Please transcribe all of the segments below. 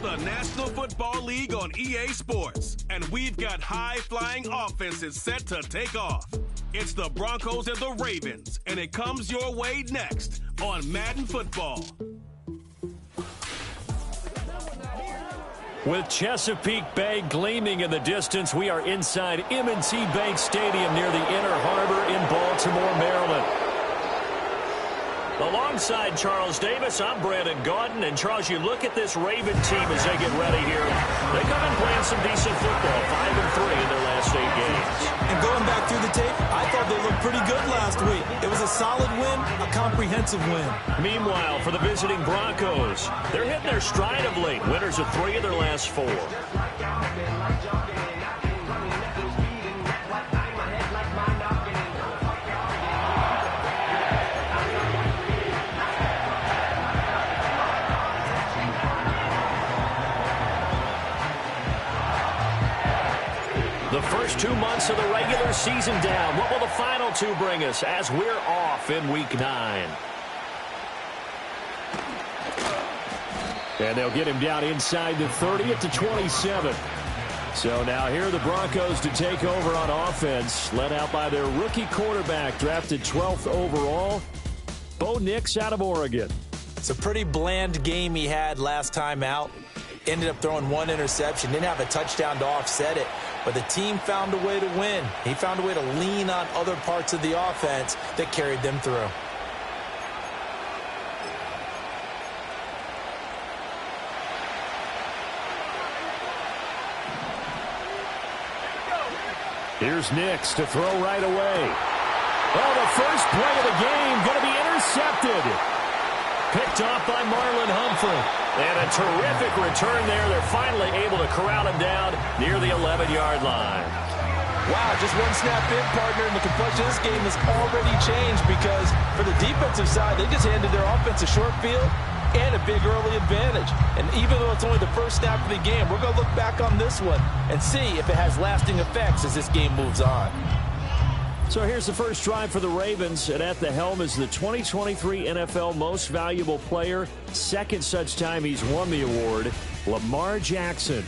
the National Football League on EA Sports, and we've got high-flying offenses set to take off. It's the Broncos and the Ravens, and it comes your way next on Madden Football. With Chesapeake Bay gleaming in the distance, we are inside M&T Bank Stadium near the Inner Harbor in Baltimore, Maryland. Alongside Charles Davis, I'm Brandon Gaudin. And, Charles, you look at this Raven team as they get ready here. They come in playing some decent football, 5-3 in their last 8 games. And going back through the tape, I thought they looked pretty good last week. It was a solid win, a comprehensive win. Meanwhile, for the visiting Broncos, they're hitting their stride of late. Winners of 3 of their last 4. The first 2 months of the regular season down. What will the final 2 bring us as we're off in Week 9? And they'll get him down inside the 30 at the 27. So now here are the Broncos to take over on offense, led out by their rookie quarterback, drafted 12th overall, Bo Nix out of Oregon. It's a pretty bland game he had last time out. Ended up throwing 1 interception, didn't have a touchdown to offset it. But the team found a way to win. He found a way to lean on other parts of the offense that carried them through. Here's Nix to throw right away. Oh, the first play of the game going to be intercepted. Picked off by Marlon Humphrey. And a terrific return there. They're finally able to corral him down near the 11-yard line. Wow, just one snap in, partner, and the complexion of this game has already changed because for the defensive side, they just handed their offense a short field and a big early advantage. And even though it's only the first snap of the game, we're going to look back on this one and see if it has lasting effects as this game moves on. So here's the first drive for the Ravens, and at the helm is the 2023 NFL Most Valuable Player. Second such time he's won the award, Lamar Jackson.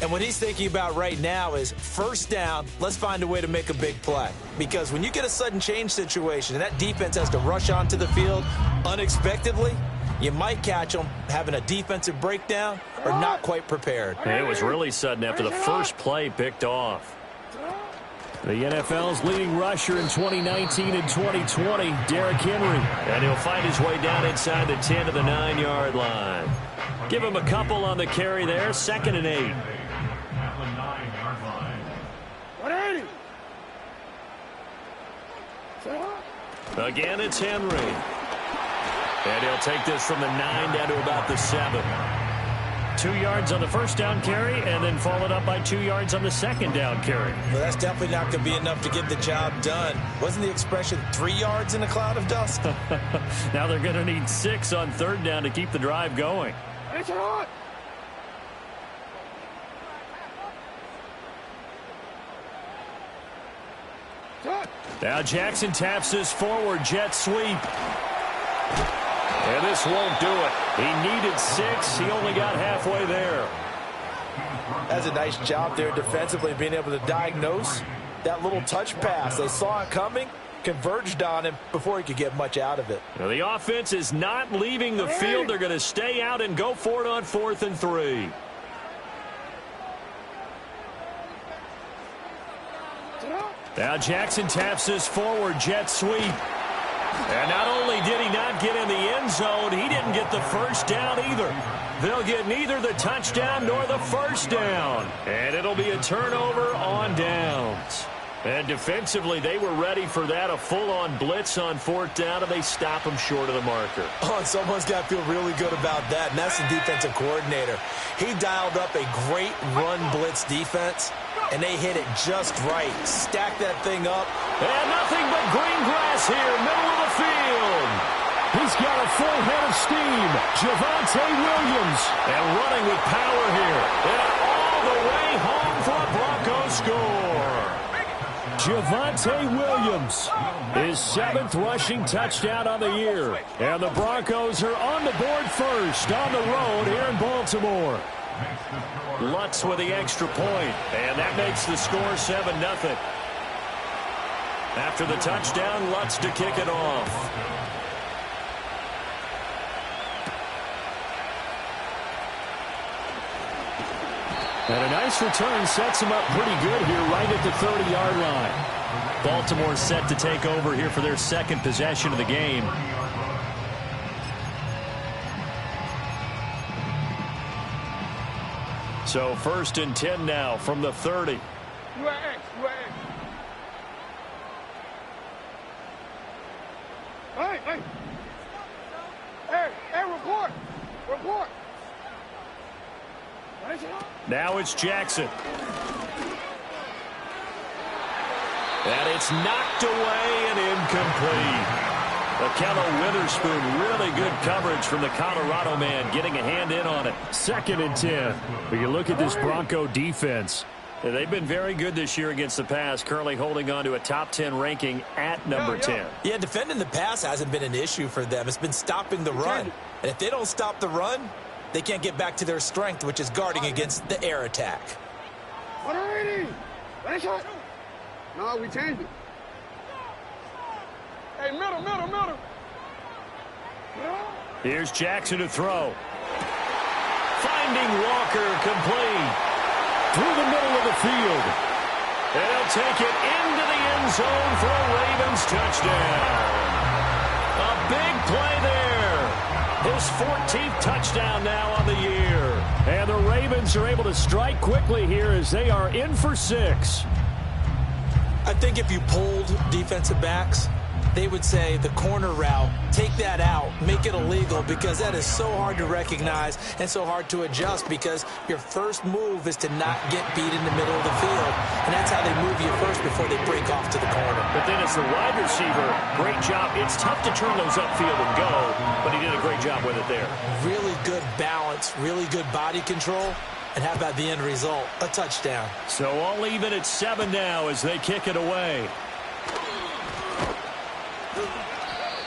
And what he's thinking about right now is first down, let's find a way to make a big play. Because when you get a sudden change situation and that defense has to rush onto the field unexpectedly, you might catch them having a defensive breakdown or not quite prepared. It was really sudden after the first play picked off. The NFL's leading rusher in 2019 and 2020, Derrick Henry. And he'll find his way down inside the 10 to the 9-yard line. Give him a couple on the carry there, 2nd and 8. Again, it's Henry. And he'll take this from the 9 down to about the 7. 2 yards on the first down carry, and then followed up by 2 yards on the second down carry. Well, that's definitely not going to be enough to get the job done. Wasn't the expression 3 yards in a cloud of dust? Now they're going to need 6 on 3rd down to keep the drive going. Now Jackson taps this forward jet sweep. And this won't do it. He needed 6. He only got halfway there. That's a nice job there defensively, being able to diagnose that little touch pass. They saw it coming, converged on him before he could get much out of it. Now the offense is not leaving the field. They're going to stay out and go for it on 4th and 3. Now Jackson taps this forward jet sweep. And not only did he not get in the end zone, he didn't get the first down either. They'll get neither the touchdown nor the first down. And it'll be a turnover on downs. And defensively, they were ready for that, a full-on blitz on 4th down, and they stop him short of the marker. Oh, and someone's got to feel really good about that, and that's the defensive coordinator. He dialed up a great run blitz defense, and they hit it just right. Stack that thing up. And nothing but green grass here, middle of the field. He's got a full head of steam. Javonte Williams. And running with power here. And all the way home for a Broncos score. Javonte Williams, his 7th rushing touchdown on the year. And the Broncos are on the board first on the road here in Baltimore. Lutz with the extra point, and that makes the score 7-0. After the touchdown, Lutz to kick it off. And a nice return sets him up pretty good here right at the 30-yard line. Baltimore set to take over here for their second possession of the game. So 1st and 10 now from the 30. Report. Now it's Jackson. And it's knocked away and incomplete. Akello Witherspoon, really good coverage from the Colorado man, getting a hand in on it. 2nd and 10. When you look at this Bronco defense, they've been very good this year against the pass, currently holding on to a top 10 ranking at number 10. Yeah, defending the pass hasn't been an issue for them. It's been stopping the run. And if they don't stop the run, they can't get back to their strength, which is guarding against the air attack. No, we changed it. Hey, middle. Here's Jackson to throw. Finding Walker, complete. Through the middle of the field. And he'll take it into the end zone for a Ravens touchdown. A big play there. His 14th touchdown now on the year. And the Ravens are able to strike quickly here as they are in for 6. I think if you polled defensive backs, they would say the corner route, take that out, make it illegal, because that is so hard to recognize and so hard to adjust, because your first move is to not get beat in the middle of the field. And that's how they move you first before they break off to the corner. But then as the wide receiver, great job. It's tough to turn those upfield and go, but he did a great job with it there. Really good balance, really good body control. And how about the end result? A touchdown. So all even at 7 now as they kick it away.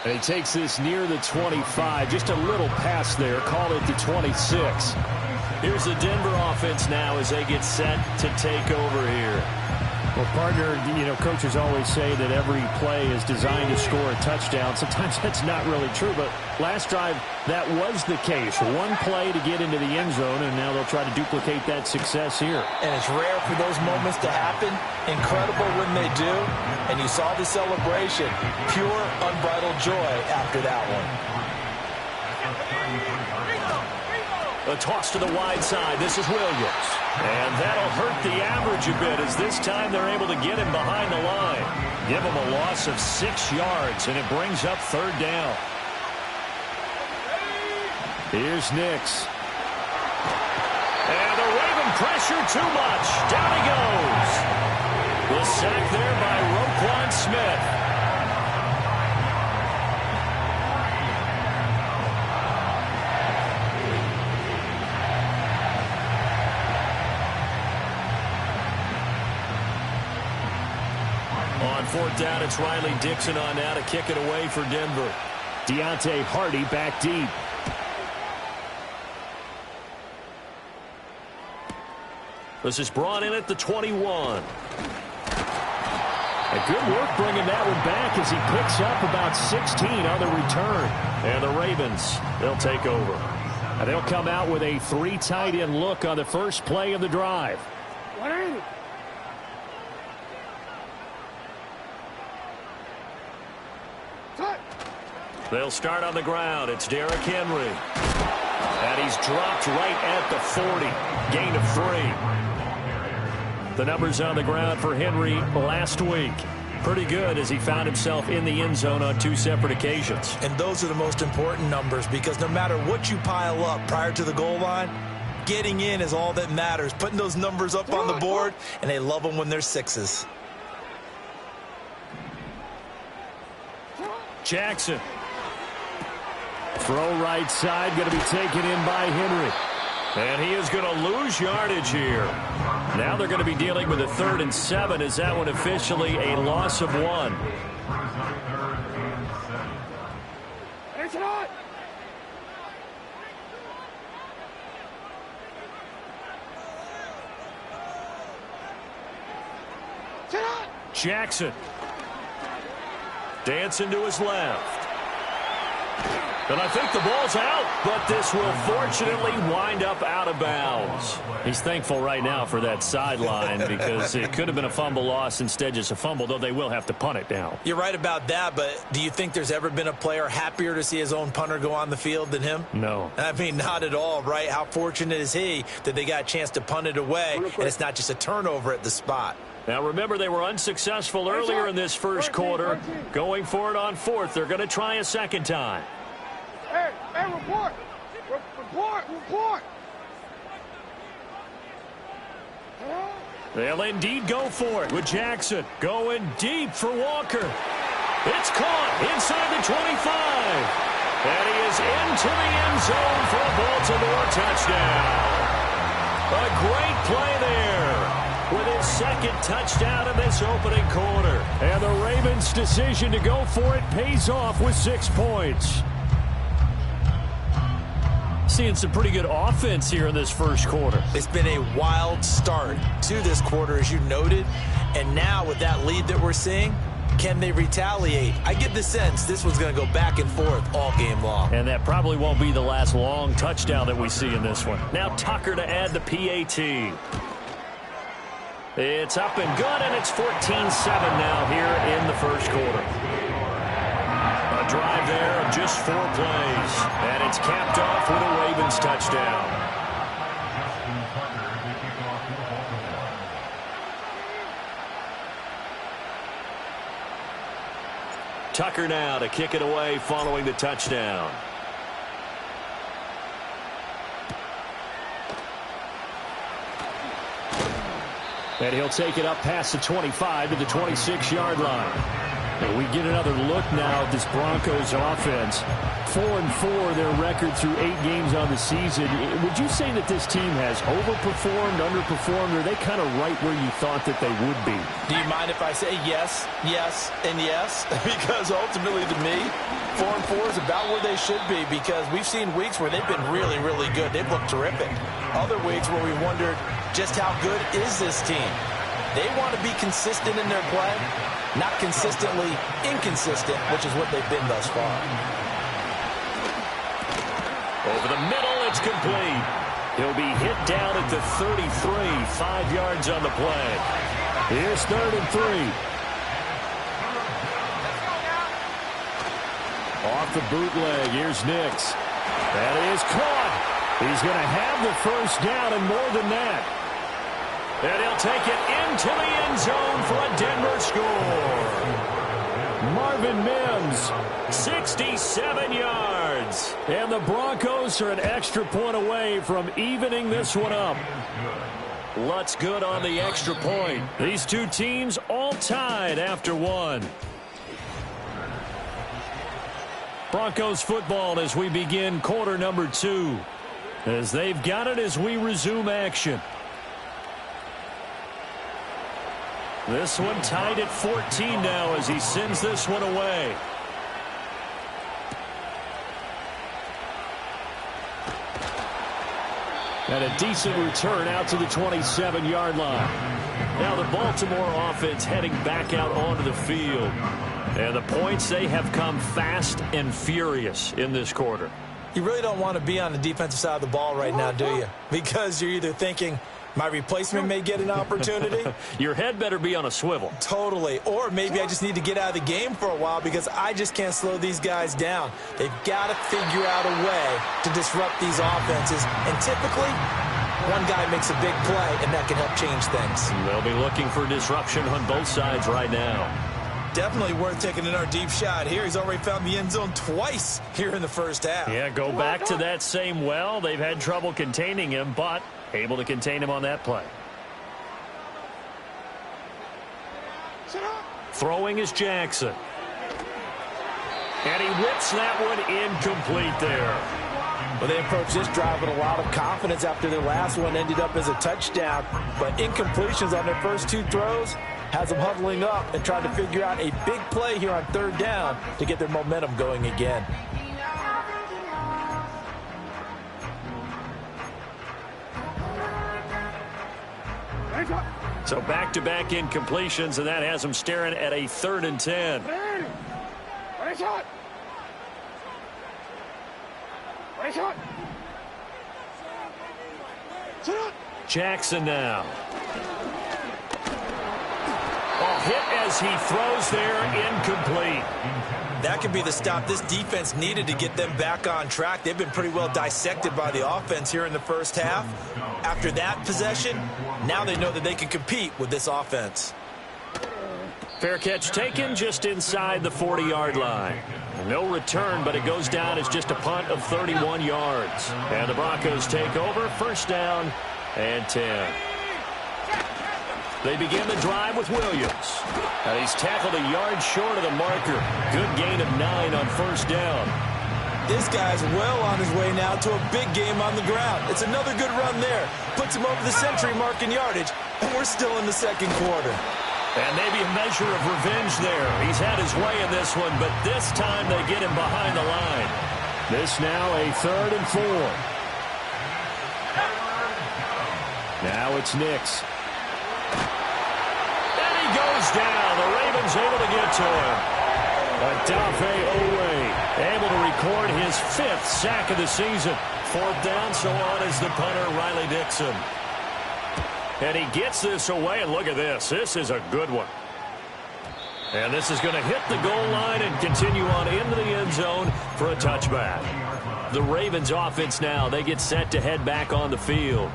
And he takes this near the 25. Just a little pass there. Call it the 26. Here's the Denver offense now as they get set to take over here. Well, partner, coaches always say that every play is designed to score a touchdown. Sometimes that's not really true, but last drive, that was the case. One play to get into the end zone, and now they'll try to duplicate that success here. And it's rare for those moments to happen. Incredible when they do. And you saw the celebration. Pure, unbridled joy after that one. A toss to the wide side. This is Williams. And that'll hurt the average a bit as this time they're able to get him behind the line. Give him a loss of 6 yards, and it brings up 3rd down. Here's Nix. And the Raven pressure too much. Down he goes. The sack there by Roquan Smith. On 4th down, it's Riley Dixon on now to kick it away for Denver. Deontay Hardy back deep. This is brought in at the 21. A good work bringing that one back as he picks up about 16 on the return. And the Ravens, they'll take over. And they'll come out with a 3 tight end look on the first play of the drive. They'll start on the ground. It's Derrick Henry. And he's dropped right at the 40. Gain of 3. The numbers on the ground for Henry last week. Pretty good as he found himself in the end zone on 2 separate occasions. And those are the most important numbers, because no matter what you pile up prior to the goal line, getting in is all that matters. Putting those numbers up on the board, and they love them when they're 6s. Jackson. Throw right side, going to be taken in by Henry. And he is going to lose yardage here. Now they're going to be dealing with a 3rd and 7. Is that one officially a loss of 1? Jackson. Dancing to his left. And I think the ball's out, but this will fortunately wind up out of bounds. He's thankful right now for that sideline because it could have been a fumble loss, instead just a fumble, though they will have to punt it now. You're right about that, but do you think there's ever been a player happier to see his own punter go on the field than him? No. I mean, not at all, right? How fortunate is he that they got a chance to punt it away, and it's not just a turnover at the spot. Now, remember, they were unsuccessful earlier in this first quarter. Going for it on fourth. They're going to try a second time. Hey, report. They'll indeed go for it with Jackson going deep for Walker. It's caught inside the 25. And he is into the end zone for a Baltimore touchdown. A great play there with his second touchdown in this opening quarter. And the Ravens' decision to go for it pays off with 6 points. Seeing some pretty good offense here in this first quarter. It's been a wild start to this quarter, as you noted. And now with that lead that we're seeing, can they retaliate? I get the sense this one's going to go back and forth all game long. And that probably won't be the last long touchdown that we see in this one. Now Tucker to add the PAT. It's up and good, and it's 14-7 now here in the first quarter. A drive there of just 4 plays, and it's capped off with a Ravens touchdown. Tucker now to kick it away following the touchdown. And he'll take it up past the 25 to the 26-yard line. And we get another look now at this Broncos offense. 4-4 their record through 8 games on the season. Would you say that this team has overperformed, underperformed, or are they kind of right where you thought that they would be? Do you mind if I say yes, yes, and yes? Because ultimately to me, 4-4 is about where they should be, because we've seen weeks where they've been really, really good. They've looked terrific. Other weeks where we wondered just how good is this team. They want to be consistent in their play, not consistently inconsistent, which is what they've been thus far. Over the middle, it's complete. He'll be hit down at the 33, 5 yards on the play. Here's 3rd and 3. Off the bootleg, here's Nix. That is caught. He's going to have the first down and more than that. And he'll take it into the end zone for a Denver score. Marvin Mims, 67 yards. And the Broncos are an extra point away from evening this one up. Lutz good on the extra point. These two teams all tied after one. Broncos football as we begin quarter number 2. As they've got it as we resume action. This one tied at 14 now as he sends this one away. And a decent return out to the 27-yard line. Now the Baltimore offense heading back out onto the field. And the points, they have come fast and furious in this quarter. You really don't want to be on the defensive side of the ball right now, do you? Because you're either thinking, my replacement may get an opportunity. Your head better be on a swivel. Totally. Or maybe I just need to get out of the game for a while because I just can't slow these guys down. They've got to figure out a way to disrupt these offenses. And typically, one guy makes a big play, and that can help change things. They'll be looking for disruption on both sides right now. Definitely worth taking in our deep shot here. He's already found the end zone twice here in the first half. Yeah, go back to that same well. They've had trouble containing him, but able to contain him on that play. Throwing is Jackson. And he whips that one incomplete there. Well, they approached this drive with a lot of confidence after their last one ended up as a touchdown. But incompletions on their first 2 throws has them huddling up and trying to figure out a big play here on 3rd down to get their momentum going again. So back-to-back incompletions, and that has them staring at a 3rd and 10. Ready, shot. Ready, shot. Jackson now. Hit as he throws there, incomplete. That could be the stop this defense needed to get them back on track. They've been pretty well dissected by the offense here in the first half. After that possession, now they know that they can compete with this offense. Fair catch taken just inside the 40-yard line. No return, but it goes down as just a punt of 31 yards. And the Broncos take over, 1st down and 10. They begin the drive with Williams. And he's tackled a yard short of the marker. Good gain of 9 on 1st down. This guy's well on his way now to a big game on the ground. It's another good run there. Puts him over the century mark in yardage, and we're still in the 2nd quarter. And maybe a measure of revenge there. He's had his way in this one, but this time they get him behind the line. This now a 3rd and 4. Now it's Nix. And he goes down. The Ravens able to get to him. Odafe Oweh able to record his 5th sack of the season. 4th down, so on is the punter, Riley Dixon. And he gets this away, and look at this. This is a good one. And this is going to hit the goal line and continue on into the end zone for a touchback. The Ravens offense now, they get set to head back on the field.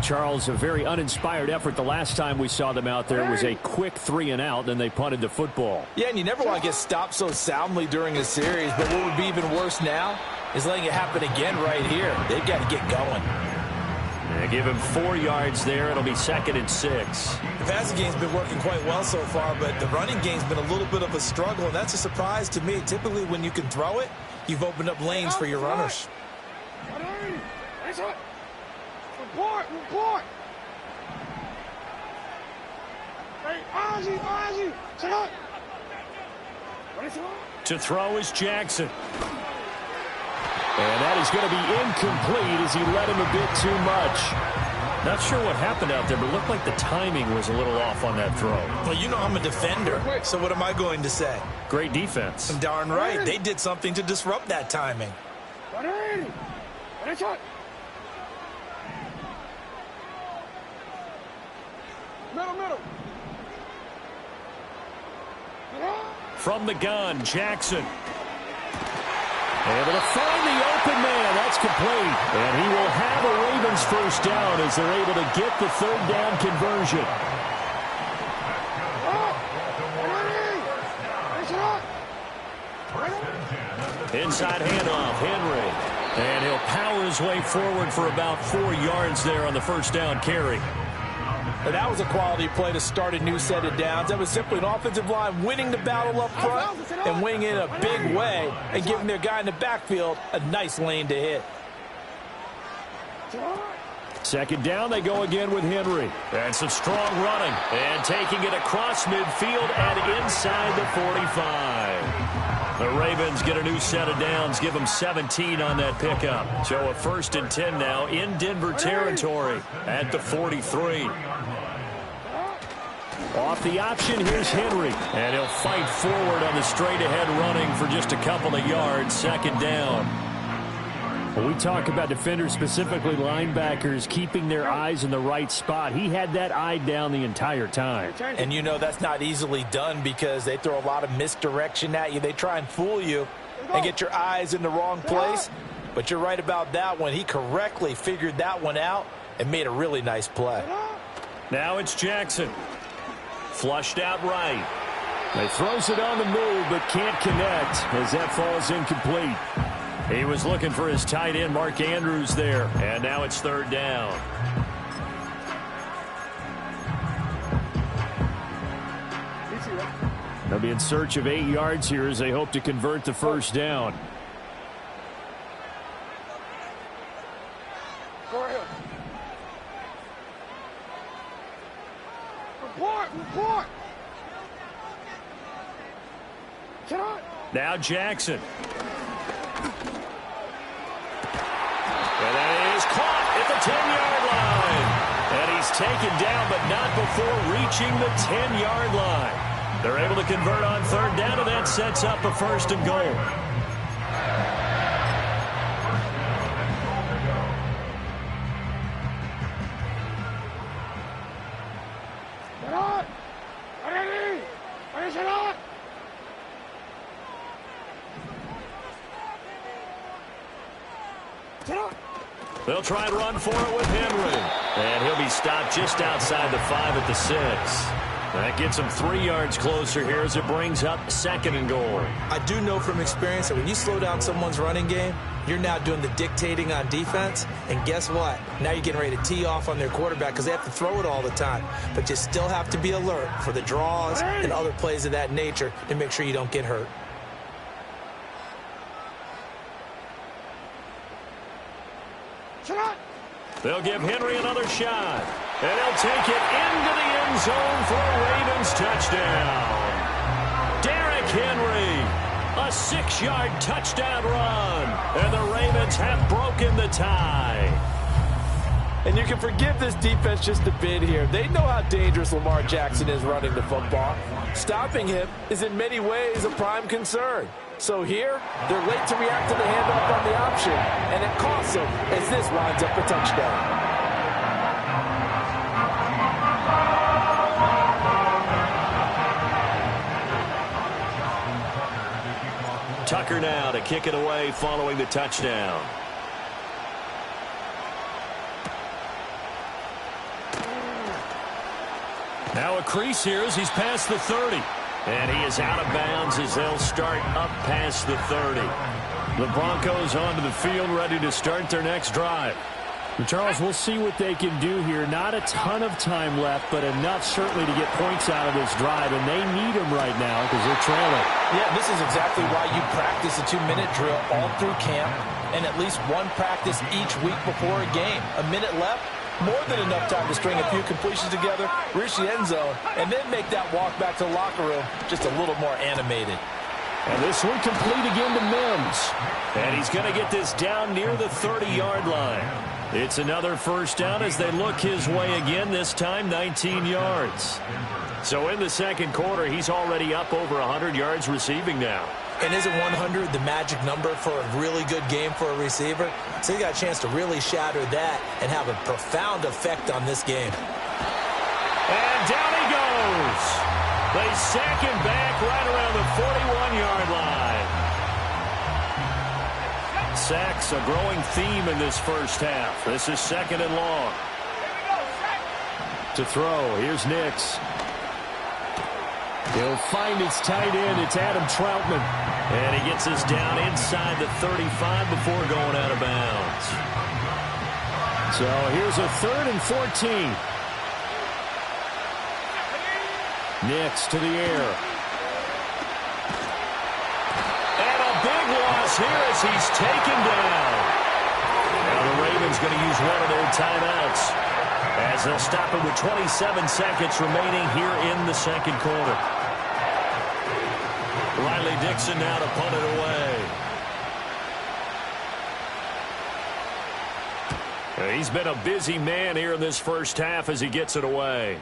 Charles, a very uninspired effort. The last time we saw them out there was a quick 3 and out, then they punted the football. Yeah, and you never want to get stopped so soundly during a series, but what would be even worse now is letting it happen again right here. They've got to get going. They give him 4 yards there. It'll be 2nd and 6. The passing game's been working quite well so far, but the running game's been a little bit of a struggle, and that's a surprise to me. Typically, when you can throw it, you've opened up lanes for your runners. Report. Hey, Ozzie, sit up. To throw is Jackson. And that is going to be incomplete as he led him a bit too much. Not sure what happened out there, but it looked like the timing was a little off on that throw. Well, you know I'm a defender, so what am I going to say? Great defense. Darn right. They did something to disrupt that timing. Middle. From the gun, Jackson. Able to find the open man. That's complete. And he will have a Ravens 1st down as they're able to get the 3rd down conversion. Inside handoff, Henry. And he'll power his way forward for about 4 yards there on the 1st down carry. And that was a quality play to start a new set of downs. That was simply an offensive line winning the battle up front and winning it in a big way and giving their guy in the backfield a nice lane to hit. 2nd down, they go again with Henry. And some strong running. And taking it across midfield and inside the 45. The Ravens get a new set of downs, give them 17 on that pickup. So a 1st and 10 now in Denver territory at the 43. Off the option, here's Henry. And he'll fight forward on the straight-ahead running for just a couple of yards. 2nd down. When we talk about defenders, specifically linebackers, keeping their eyes in the right spot, he had that eye down the entire time. And you know that's not easily done because they throw a lot of misdirection at you. They try and fool you and get your eyes in the wrong place. But you're right about that one. He correctly figured that one out and made a really nice play. Now it's Jackson. Flushed out right. He throws it on the move but can't connect as that falls incomplete. He was looking for his tight end, Mark Andrews, there. And now it's 3rd down. They'll be in search of 8 yards here as they hope to convert the 1st down. Go ahead. Report. Sit up. Now Jackson. And that is caught at the 10-yard line. And he's taken down, but not before reaching the 10-yard line. They're able to convert on third down, and that sets up a first and goal. They'll try and run for it with Henry. And he'll be stopped just outside the 5 at the 6. That gets him 3 yards closer here as it brings up second and goal. I do know from experience that when you slow down someone's running game, you're now doing the dictating on defense. And guess what? Now you're getting ready to tee off on their quarterback because they have to throw it all the time. But you still have to be alert for the draws and other plays of that nature to make sure you don't get hurt. They'll give Henry another shot. And he'll take it into the end zone for a Ravens touchdown. Derrick Henry, a 6-yard touchdown run. And the Ravens have broken the tie. And you can forgive this defense just a bit here. They know how dangerous Lamar Jackson is running the football. Stopping him is in many ways a prime concern. So here, they're late to react to the handoff on the option, and it costs them as this winds up a touchdown. Tucker now to kick it away following the touchdown. Now a crease here as he's past the 30. And he is out of bounds as they'll start up past the 30. The Broncos onto the field ready to start their next drive. And Charles, we'll see what they can do here. Not a ton of time left, but enough certainly to get points out of this drive. And they need them right now because they're trailing. Yeah, this is exactly why you practice a 2-minute drill all through camp and at least one practice each week before a game. A minute left. More than enough time to string a few completions together, reach the end zone, and then make that walk back to the locker room just a little more animated. And this one complete again to Mims. And he's going to get this down near the 30-yard line. It's another first down as they look his way again, this time 19 yards. So in the second quarter, he's already up over 100 yards receiving now. And isn't 100 the magic number for a really good game for a receiver? So he got a chance to really shatter that and have a profound effect on this game. And down he goes. They sack him back right around the 41-yard line. Sacks a growing theme in this first half. This is second and long. To throw, here's Nix. He'll find his tight end. It's Adam Troutman. And he gets us down inside the 35 before going out of bounds. So here's a 3rd and 14. Nix to the air. And a big loss here as he's taken down. Now the Ravens going to use one of their timeouts as they'll stop it with 27 seconds remaining here in the second quarter. Riley Dixon now to punt it away. He's been a busy man here in this first half as he gets it away.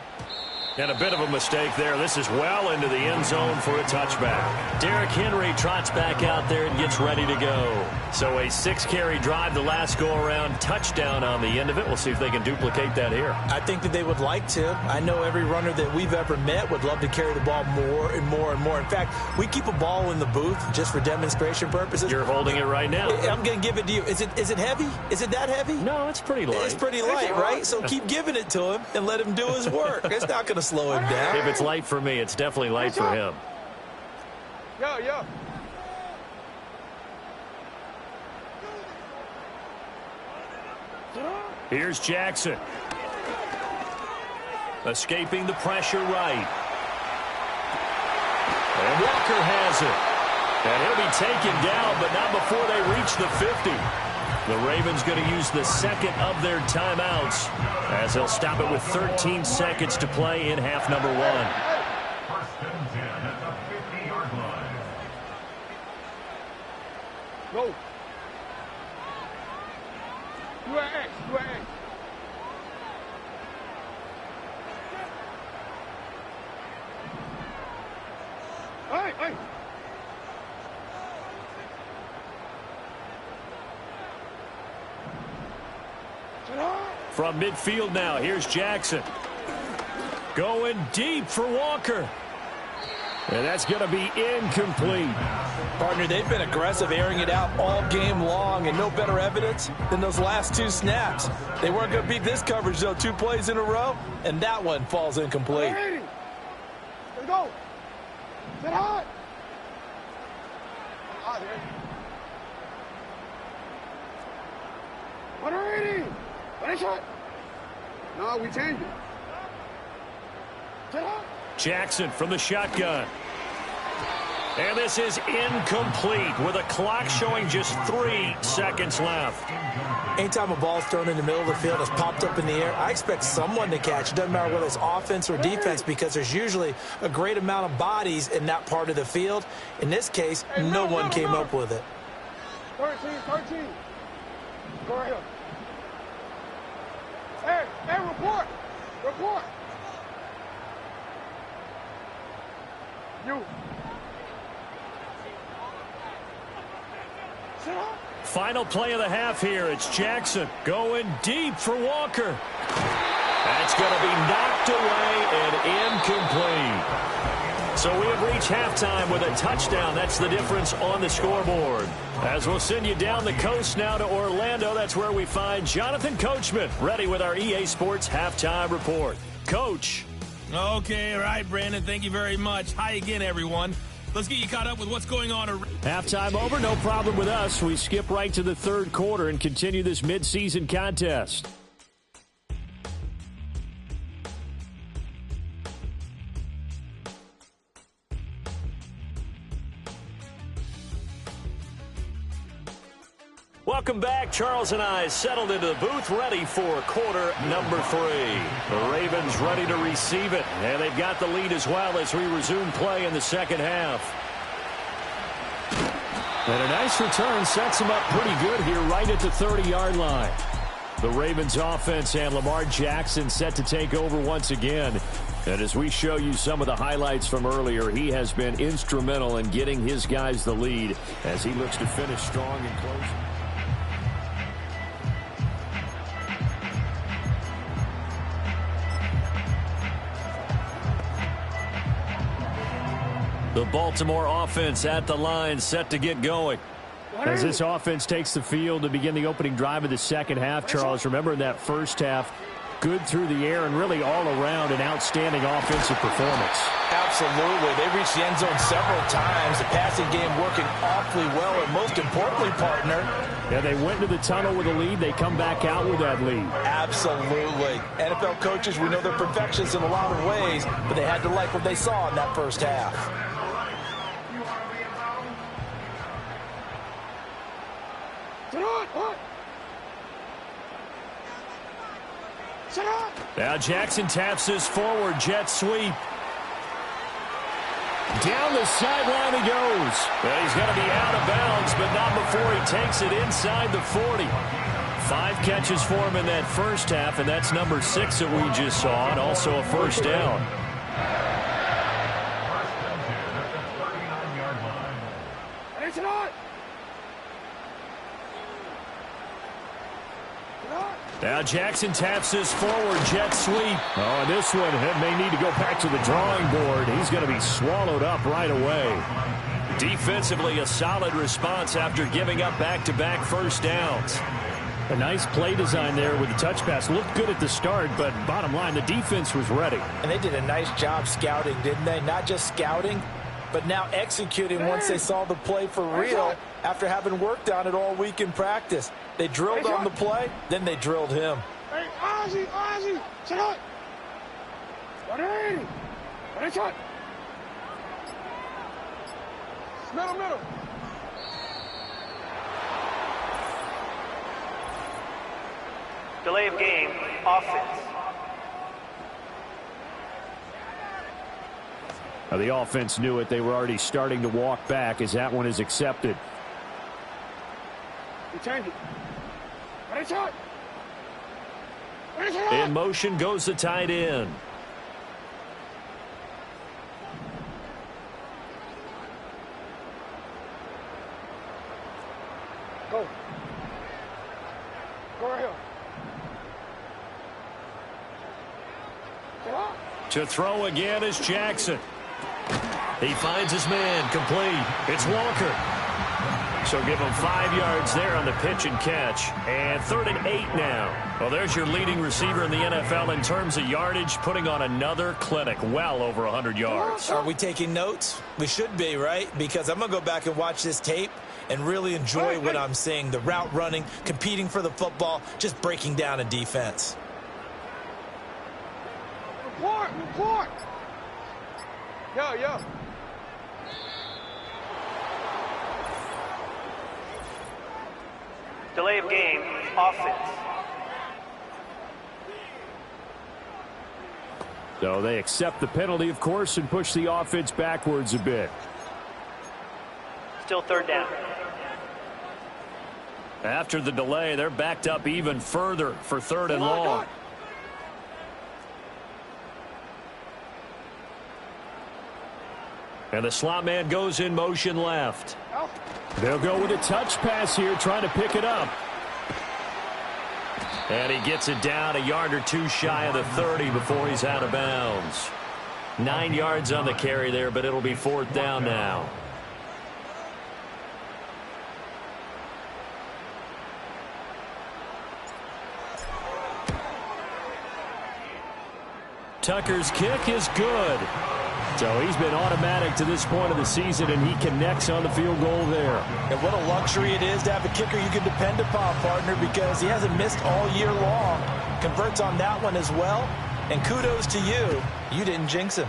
And a bit of a mistake there. This is well into the end zone for a touchback. Derrick Henry trots back out there and gets ready to go. So a 6-carry drive the last go-around, touchdown on the end of it. We'll see if they can duplicate that here. I think that they would like to. I know every runner that we've ever met would love to carry the ball more and more and more. In fact, we keep a ball in the booth just for demonstration purposes. You're holding it right now. I'm going to give it to you. Is it heavy? Is it that heavy? No, it's pretty light. It's pretty light, right? So keep giving it to him and let him do his work. It's not going to slow him down. If it's light for me, it's definitely light for him. Yo. Here's Jackson. Escaping the pressure right. And Walker has it. And he'll be taken down, but not before they reach the 50. The Ravens going to use the second of their timeouts as they'll stop it with 13 seconds to play in half number 1. Go. You at X. Hey. From midfield now, here's Jackson. Going deep for Walker. And that's going to be incomplete. Partner, they've been aggressive, airing it out all game long, and no better evidence than those last 2 snaps. They weren't going to beat this coverage, though. 2 plays in a row, and that one falls incomplete. Let's go. Sit hot. Hot here. 180. Finish it. No, we changed it. Sit hot. Jackson from the shotgun. And this is incomplete with a clock showing just 3 seconds left. Anytime a ball's thrown in the middle of the field, it's popped up in the air, I expect someone to catch. It doesn't matter whether it's offense or defense, because there's usually a great amount of bodies in that part of the field. In this case, no one came up with it. 13. Go right here. Hey, report. You. Sit up. Final play of the half here. It's Jackson going deep for Walker. That's going to be knocked away and incomplete. So we have reached halftime with a touchdown. That's the difference on the scoreboard. As we'll send you down the coast now to Orlando, that's where we find Jonathan Coachman, ready with our EA Sports halftime report. Coach. Okay, all right, Brandon. Thank you very much. Hi again, everyone. Let's get you caught up with what's going on. Halftime over, no problem with us. We skip right to the third quarter and continue this midseason contest. Welcome back. Charles and I settled into the booth, ready for quarter number 3. The Ravens ready to receive it, and they've got the lead as well as we resume play in the second half. And a nice return sets them up pretty good here right at the 30-yard line. The Ravens offense and Lamar Jackson set to take over once again. And as we show you some of the highlights from earlier, he has been instrumental in getting his guys the lead as he looks to finish strong and close. The Baltimore offense at the line, set to get going. As this offense takes the field to begin the opening drive of the second half, Charles, remember in that first half, good through the air and really all around an outstanding offensive performance. Absolutely. They reached the end zone several times. The passing game working awfully well, and most importantly, partner. Yeah, they went to the tunnel with a lead. They come back out with that lead. Absolutely. NFL coaches, we know they're perfectionists in a lot of ways, but they had to like what they saw in that first half. Now Jackson taps this forward jet sweep. Down the sideline he goes. Well, he's going to be out of bounds, but not before he takes it inside the 40. 5 catches for him in that first half, and that's number 6 that we just saw, and also a first down. Now Jackson taps this forward jet sweep. Oh, and this one may need to go back to the drawing board. He's going to be swallowed up right away. Defensively, a solid response after giving up back-to-back first downs. A nice play design there with the touch pass. Looked good at the start, but bottom line, the defense was ready. And they did a nice job scouting, didn't they? Not just scouting, but now executing once they saw the play for real after having worked on it all week in practice. They drilled on the play, then they drilled him. Hey, Ozzie, sit up. 180. Finish it. Middle. Delay of game, offense. Now, the offense knew it. They were already starting to walk back as that one is accepted. You change it. In motion goes the tight end. Go. Go right here. To throw again is Jackson. He finds his man, complete. It's Walker. So give him 5 yards there on the pitch and catch. And 3rd and 8 now. Well, there's your leading receiver in the NFL in terms of yardage, putting on another clinic, well over 100 yards. Are we taking notes? We should be, right? Because I'm going to go back and watch this tape and really enjoy what I'm seeing. The route running, competing for the football, just breaking down a defense. Report. Yo. Delay of game, offense. So they accept the penalty, of course, and push the offense backwards a bit. Still 3rd down. After the delay, they're backed up even further for 3rd and long. And the slot man goes in motion left. They'll go with a touch pass here, trying to pick it up. And he gets it down a yard or two shy of the 30 before he's out of bounds. 9 yards on the carry there, but it'll be 4th down now. Tucker's kick is good. So he's been automatic to this point of the season, and he connects on the field goal there. And what a luxury it is to have a kicker you can depend upon, partner, because he hasn't missed all year long. Converts on that one as well. And kudos to you. You didn't jinx him.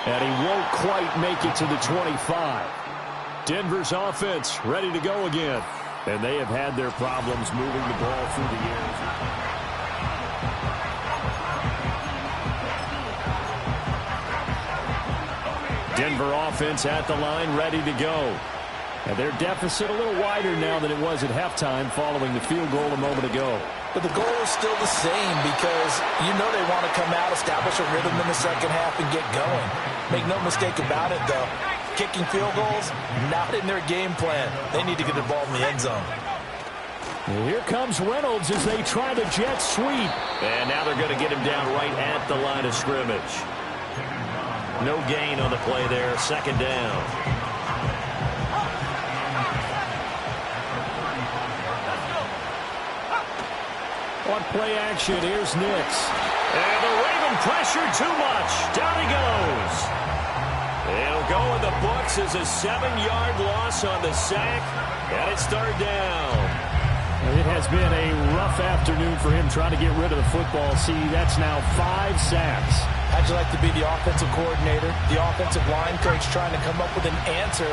And he won't quite make it to the 25. Denver's offense ready to go again. And they have had their problems moving the ball through the air. Denver offense at the line, ready to go. And their deficit a little wider now than it was at halftime following the field goal a moment ago. But the goal is still the same because you know they want to come out, establish a rhythm in the second half, and get going. Make no mistake about it, though. Kicking field goals, not in their game plan. They need to get the ball in the end zone. And here comes Reynolds as they try the jet sweep. And now they're going to get him down right at the line of scrimmage. No gain on the play there, 2nd down. On play action, here's Nix. And the Raven pressure too much. Down he goes. It'll go in the books as a 7-yard loss on the sack. And it's 3rd down. It has been a rough afternoon for him trying to get rid of the football. See, that's now 5 sacks. How'd you like to be the offensive coordinator, the offensive line coach trying to come up with an answer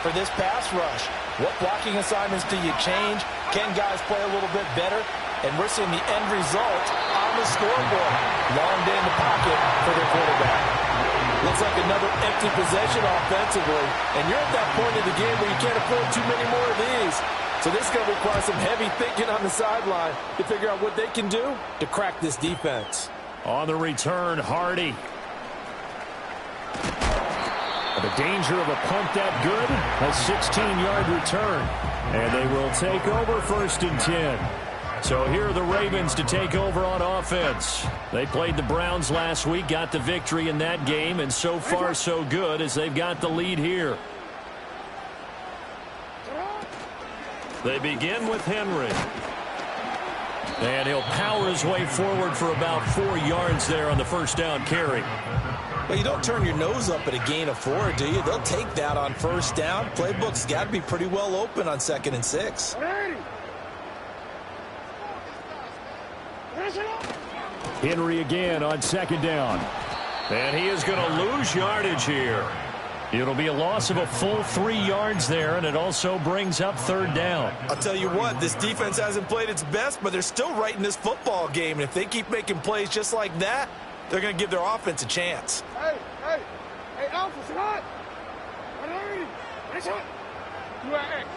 for this pass rush? What blocking assignments do you change? Can guys play a little bit better? And we're seeing the end result on the scoreboard. Long day in the pocket for their quarterback. Looks like another empty possession offensively. And you're at that point of the game where you can't afford too many more of these. So this is going to require some heavy thinking on the sideline to figure out what they can do to crack this defense. On the return, Hardy. The danger of a punt that good, a 16-yard return. And they will take over 1st and 10. So here are the Ravens to take over on offense. They played the Browns last week, got the victory in that game, and so far so good as they've got the lead here. They begin with Henry. And he'll power his way forward for about 4 yards there on the 1st down carry. Well, you don't turn your nose up at a gain of 4, do you? They'll take that on 1st down. Playbook's got to be pretty well open on 2nd and 6. Henry again on 2nd down. And he is going to lose yardage here. It'll be a loss of a full 3 yards there, and it also brings up 3rd down. I'll tell you what, this defense hasn't played its best, but they're still right in this football game. And if they keep making plays just like that, they're going to give their offense a chance. Hey, Alpha, sit up. You are X.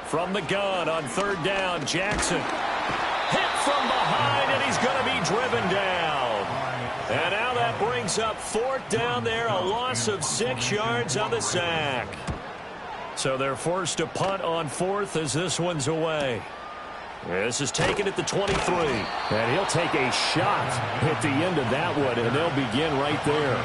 From the gun on 3rd down, Jackson. Hit from behind, and he's going to be driven down. And now that brings up 4th down there, a loss of 6 yards on the sack. So they're forced to punt on 4th as this one's away. This is taken at the 23. And he'll take a shot at the end of that one, and they'll begin right there.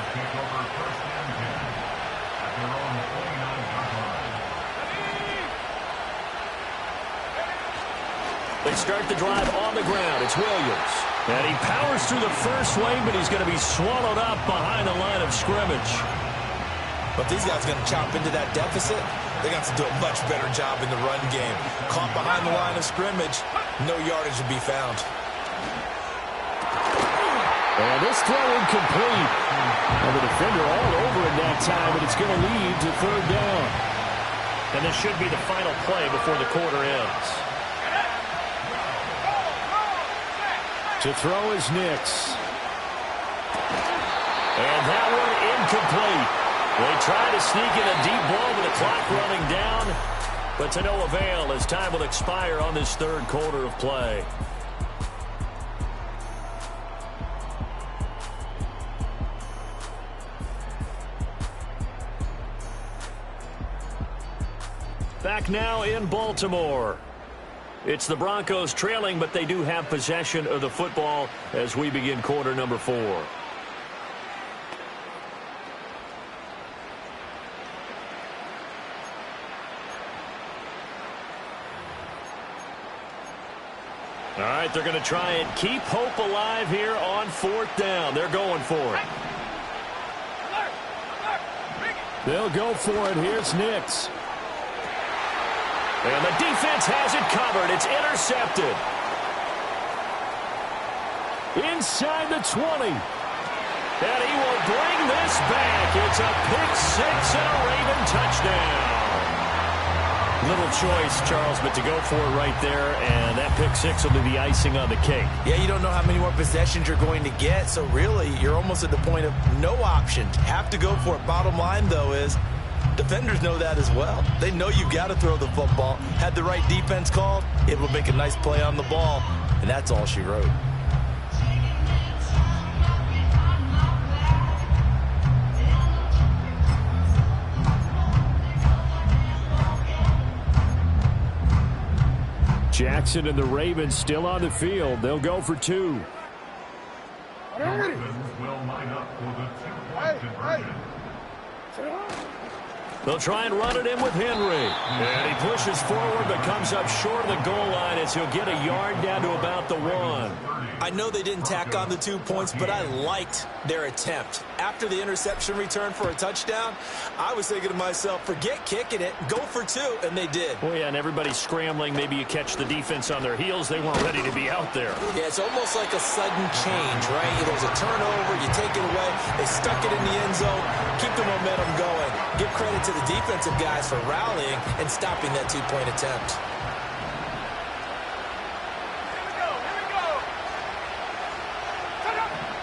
They start the drive on the ground. It's Williams. And he powers through the first lane, but he's going to be swallowed up behind the line of scrimmage. But these guys are going to chop into that deficit. They're going to have to do a much better job in the run game. Caught behind the line of scrimmage, no yardage to be found. And this throw incomplete. And the defender all over it that time, but it's going to lead to 3rd down. And this should be the final play before the quarter ends. To throw is Nix. And that one incomplete. They try to sneak in a deep ball with the clock running down, but to no avail as time will expire on this 3rd quarter of play. Back now in Baltimore. It's the Broncos trailing, but they do have possession of the football as we begin quarter number 4. All right, they're going to try and keep hope alive here on 4th down. They're going for it. They'll go for it. Here's Nix. And the defense has it covered. It's intercepted. Inside the 20. And he will bring this back. It's a pick 6 and a Raven touchdown. Little choice, Charles, but to go for it right there, and that pick 6 will be the icing on the cake. Yeah, you don't know how many more possessions you're going to get, so really you're almost at the point of no options. Have to go for it. Bottom line, though, is defenders know that as well. They know you've got to throw the football. Had the right defense called, it will make a nice play on the ball, and that's all she wrote. Jackson and the Ravens still on the field. They'll go for 2. They'll try and run it in with Henry. And he pushes forward but comes up short of the goal line as he'll get a yard down to about the 1. I know they didn't tack on the 2 points, but I liked their attempt. After the interception return for a touchdown, I was thinking to myself, forget kicking it, go for 2, and they did. Oh, yeah, and everybody's scrambling. Maybe you catch the defense on their heels. They weren't ready to be out there. Yeah, it's almost like a sudden change, right? There's a turnover, you take it away, they stuck it in the end zone, keep the momentum going. Give credit to the defensive guys for rallying and stopping that 2-point attempt.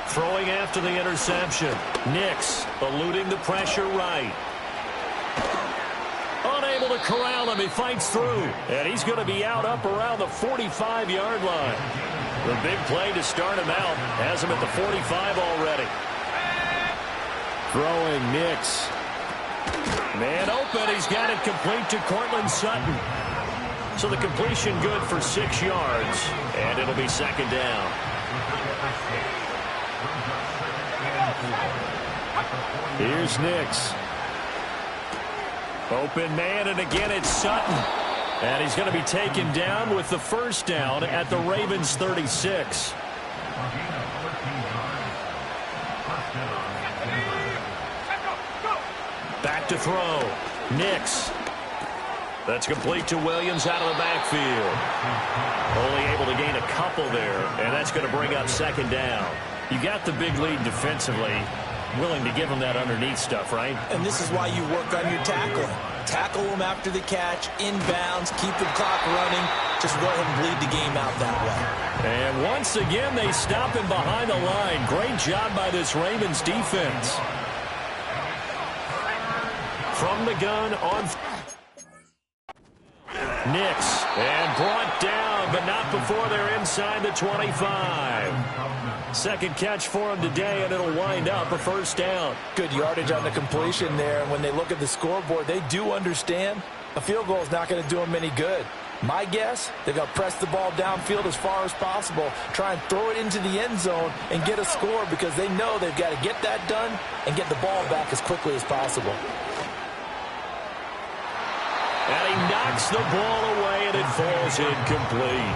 Throwing after the interception. Nix eluding the pressure right. Unable to corral him. He fights through. And he's going to be out up around the 45-yard line. The big play to start him out. Has him at the 45 already. Throwing Nix. Man open. He's got it complete to Cortland Sutton. So the completion good for 6 yards. And it'll be 2nd down. Here's Nix. Open man, and again it's Sutton. And he's going to be taken down with the 1st down at the Ravens 36. Back to throw. Nix. That's complete to Williams out of the backfield. Only able to gain a couple there, and that's going to bring up 2nd down. You got the big lead defensively. Willing to give them that underneath stuff, right? And this is why you work on your tackling. Tackle them after the catch, inbounds, keep the clock running. Just go ahead and bleed the game out that way. And once again, they stop him behind the line. Great job by this Ravens defense. From the gun on Nix, and brought down down, but not before they're inside the 25. Second catch for him today, and it'll wind up a first down. Good yardage on the completion there. And when they look at the scoreboard, they do understand a field goal is not going to do them any good. My guess, they're going to press the ball downfield as far as possible, try and throw it into the end zone and get a score because they know they've got to get that done and get the ball back as quickly as possible. And he knocks the ball away, and it falls incomplete.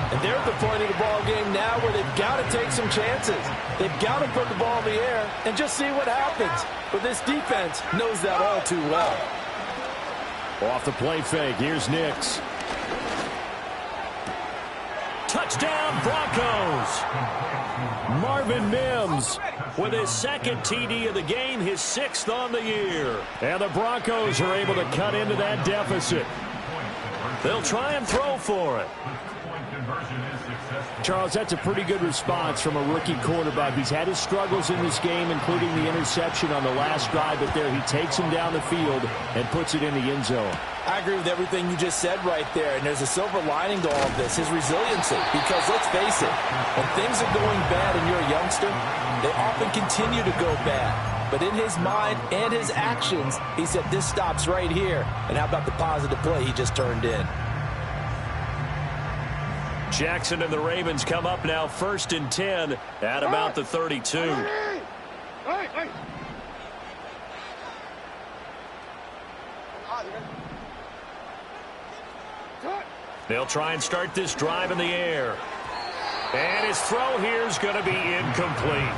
And they're at the point of the ball game now where they've got to take some chances. They've got to put the ball in the air and just see what happens. But this defense knows that all too well. Off the play fake, here's Nix. Touchdown, Broncos. Marvin Mims With his second TD of the game, his 6th on the year. And the Broncos are able to cut into that deficit. They'll try and throw for it. Charles, that's a pretty good response from a rookie quarterback. He's had his struggles in this game, including the interception on the last drive, but there he takes him down the field and puts it in the end zone. I agree with everything you just said right there, and there's a silver lining to all of this, his resiliency. Because let's face it, when things are going bad and you're a youngster, they often continue to go bad. But in his mind and his actions, he said, this stops right here. And how about the positive play he just turned in? Jackson and the Ravens come up now 1st and 10 at about the 32. They'll try and start this drive in the air. And his throw here is going to be incomplete.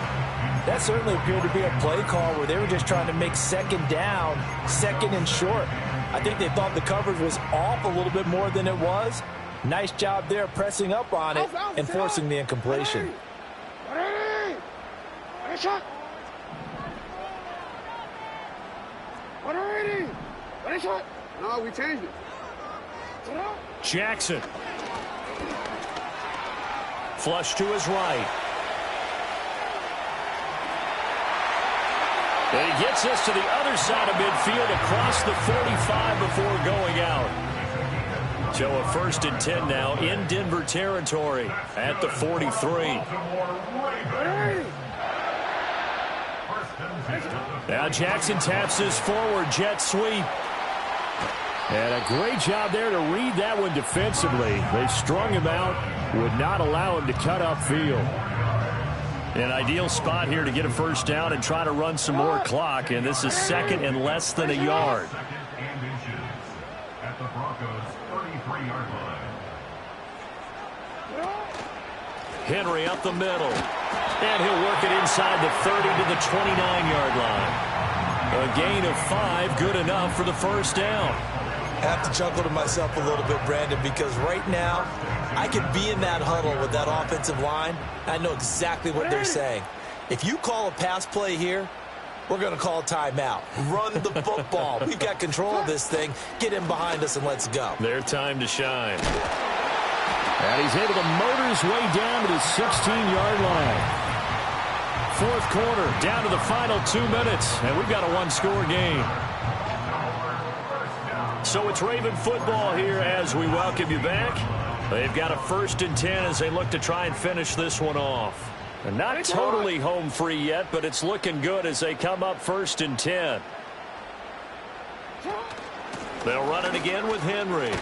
That certainly appeared to be a play call where they were just trying to make second down, second and short. I think they thought the coverage was off a little bit more than it was. Nice job there pressing up on it and forcing the incompletion. No, we changed it. Jackson. Flush to his right. And he gets us to the other side of midfield across the 45 before going out. So a 1st and 10 now in Denver territory at the 43. Now Jackson taps his forward jet sweep. And a great job there to read that one defensively. They strung him out, would not allow him to cut upfield. An ideal spot here to get a first down and try to run some more clock. And this is 2nd and less than a yard. Henry up the middle. And he'll work it inside the 30 to the 29-yard line. A gain of 5, good enough for the first down. I have to chuckle to myself a little bit, Brandon, because right now I could be in that huddle with that offensive line. I know exactly what they're saying. If you call a pass play here, we're going to call a timeout. Run the football. We've got control of this thing. Get in behind us and let's go. Their time to shine. And he's able to motor his way down to the 16-yard line. 4th quarter, down to the final 2 minutes, and we've got a one-score game. So it's Raven football here as we welcome you back. They've got a 1st and 10 as they look to try and finish this one off. And not totally home free yet, but it's looking good as they come up 1st and 10. They'll run it again with Henry.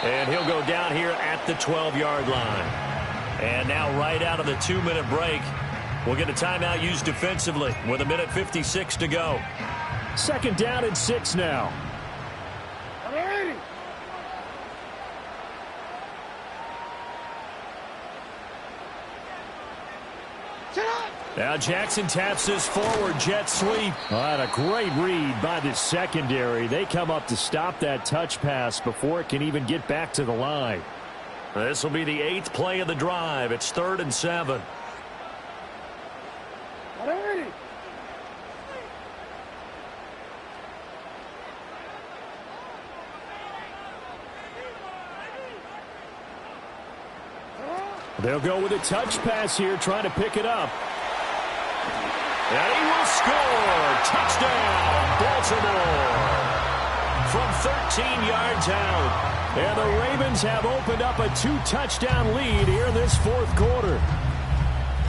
And he'll go down here at the 12-yard line. And now right out of the 2-minute break, we'll get a timeout used defensively with 1:56 to go. 2nd down and 6 now. Now Jackson taps his forward jet sweep. And a great read by the secondary. They come up to stop that touch pass before it can even get back to the line. This will be the 8th play of the drive. It's 3rd and 7. They'll go with a touch pass here, trying to pick it up. And he will score. Touchdown, Baltimore. From 13 yards out. And the Ravens have opened up a 2-touchdown lead here in this fourth quarter.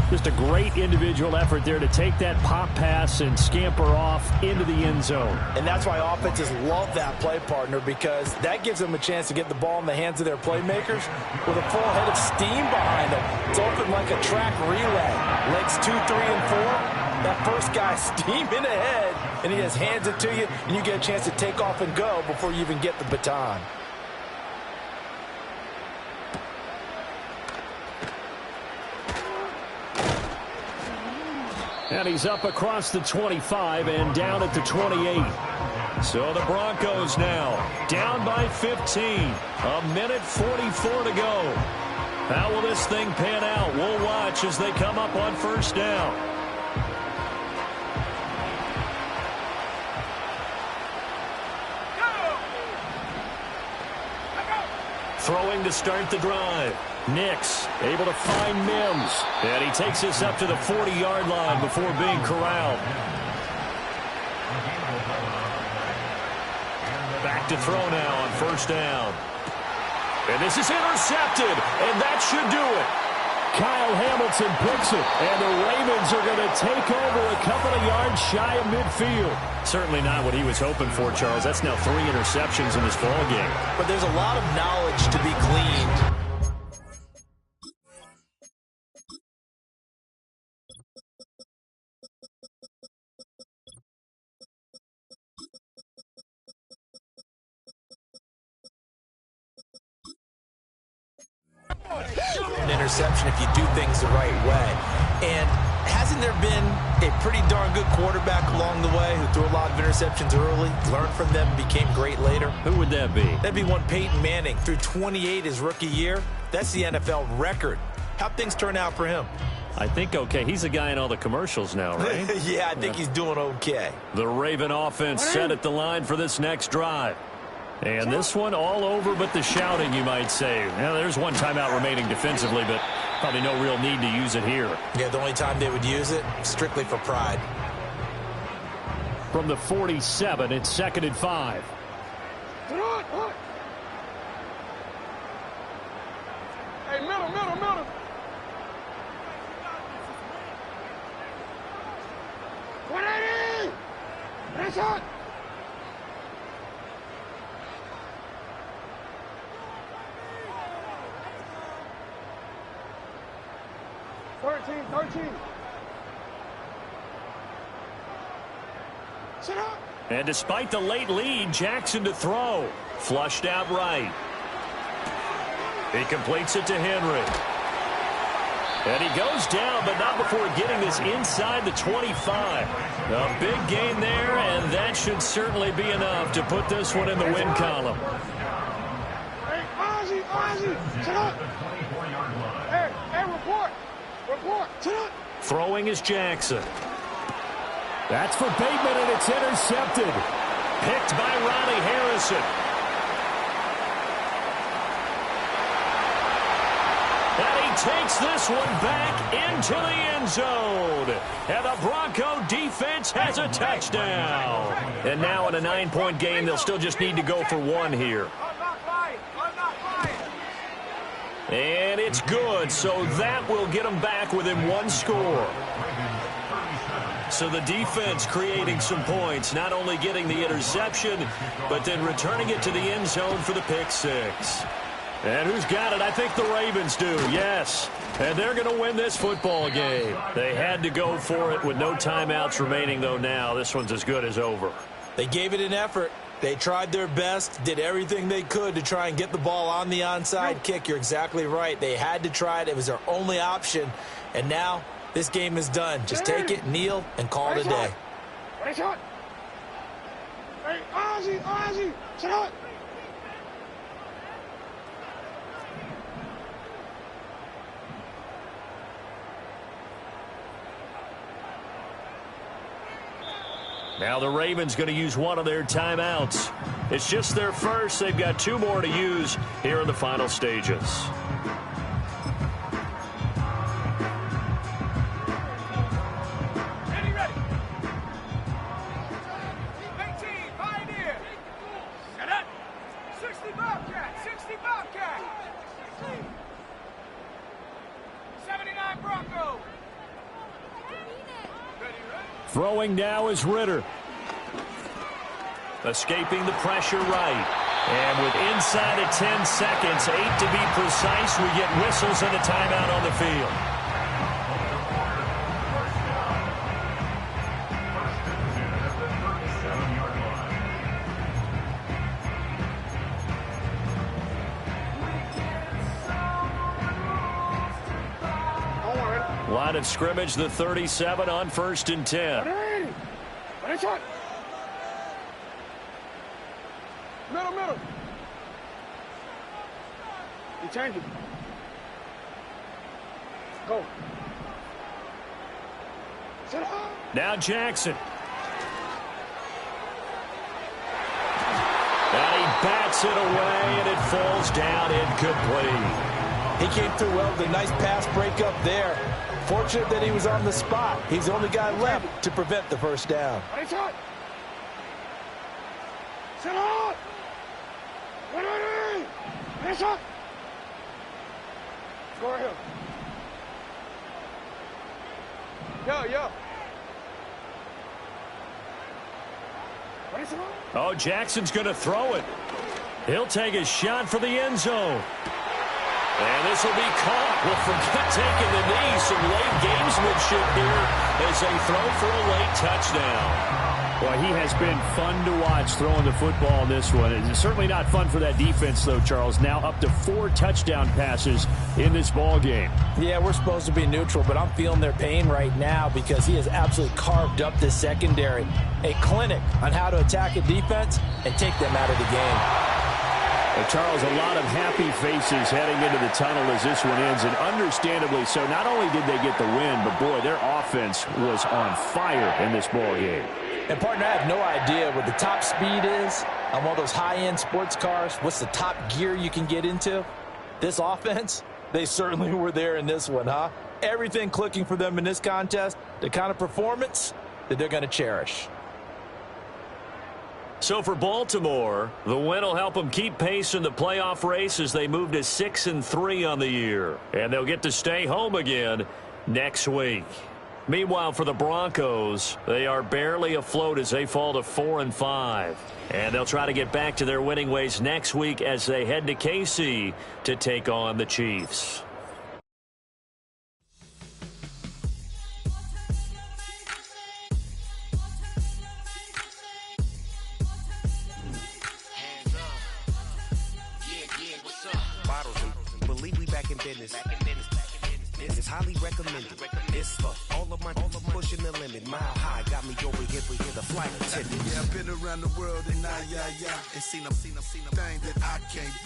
Just a great individual effort there to take that pop pass and scamper off into the end zone. And that's why offenses love that play, partner, because that gives them a chance to get the ball in the hands of their playmakers with a full head of steam behind them. It's open like a track relay. Legs 2, 3, and 4. That first guy steaming ahead, and he just hands it to you, and you get a chance to take off and go before you even get the baton. And he's up across the 25 and down at the 28. So the Broncos now down by 15. A minute 44 to go. How will this thing pan out? We'll watch as they come up on first down. Throwing to start the drive. Nix able to find Mims. And he takes us up to the 40-yard line before being corralled. Back to throw now on first down. And this is intercepted. And that should do it. Kyle Hamilton picks it. And the Ravens are going to take over a couple of yards shy of midfield. Certainly not what he was hoping for, Charles. That's now 3 interceptions in this ball game. But there's a lot of knowledge to be gleaned. An interception if you do things the right way. And hasn't there been a pretty darn good quarterback along the way who threw a lot of interceptions early, learned from them, became great later? Who would that be? That'd be one Peyton Manning. Threw 28 his rookie year. That's the NFL record. How'd things turn out for him? I think okay. He's a guy in all the commercials now, right? Yeah, I think he's doing okay. The Raven offense set at the line for this next drive. And this one all over but the shouting, you might say. Now, there's one timeout remaining defensively, but probably no real need to use it here. Yeah, the only time they would use it, strictly for pride. From the 47, it's 2nd and 5. Hey, middle. That's it. 13. Sit up. And despite the late lead, Jackson to throw. Flushed out right. He completes it to Henry. And he goes down, but not before getting this inside the 25. A big gain there, and that should certainly be enough to put this one in the win column. Hey, Ozzie, sit up. Hey, report. Sit up. Throwing is Jackson. That's for Bateman, and it's intercepted. Picked by Ronnie Harrison. And he takes this one back into the end zone. And the Bronco defense has a touchdown. And now in a 9-point game, they'll still just need to go for one here. And it's good, so that will get them back within one score. So the defense creating some points, not only getting the interception, but then returning it to the end zone for the pick six. And who's got it? I think the Ravens do, yes. And they're going to win this football game. They had to go for it with no timeouts remaining, though now. This one's as good as over. They gave it an effort. They tried their best, did everything they could to try and get the ball on the onside kick. You're exactly right. They had to try it. It was their only option. And now this game is done. Just take it, kneel, and call it a day. Hey, Ozzie, sit up. Now the Ravens going to use one of their timeouts. It's just their first. They've got 2 more to use here in the final stages. Ready. 18, pioneer. Set up. 60 Bobcat, 60. Throwing now is Ritter. Escaping the pressure right. And with inside of 10 seconds, 8 to be precise, we get whistles and a timeout on the field. Line of scrimmage, the 37 on 1st and 10. Middle. You change it. Go. Sit up. Now Jackson. And he bats it away, and it falls down incomplete. He came through well with a nice pass breakup there. Fortunate that he was on the spot. He's the only guy left to prevent the first down. Sit up. Finish up. Go ahead. Yo. Oh, Jackson's going to throw it. He'll take a shot for the end zone. And this will be caught. Well, forget taking the knee. Some late gamesmanship here as they throw for a late touchdown. Well, he has been fun to watch throwing the football in this one. It's certainly not fun for that defense, though, Charles. Now up to 4 touchdown passes in this ball game. Yeah, we're supposed to be neutral, but I'm feeling their pain right now because he has absolutely carved up this secondary. A clinic on how to attack a defense and take them out of the game. Well, Charles, a lot of happy faces heading into the tunnel as this one ends, and understandably so. Not only did they get the win, but, boy, their offense was on fire in this ball game. And, partner, I have no idea what the top speed is on one of those high-end sports cars. What's the top gear you can get into? This offense, they certainly were there in this one, huh? Everything clicking for them in this contest, the kind of performance that they're going to cherish. So for Baltimore, the win will help them keep pace in the playoff race as they move to 6-3 on the year. And they'll get to stay home again next week. Meanwhile, for the Broncos, they are barely afloat as they fall to 4-5. And they'll try to get back to their winning ways next week as they head to KC to take on the Chiefs. It's highly recommended. It's for all of my pushing the limit. Mile high got me over here for the flight attendant. Yeah, I've been around the world and and seen things that I can't.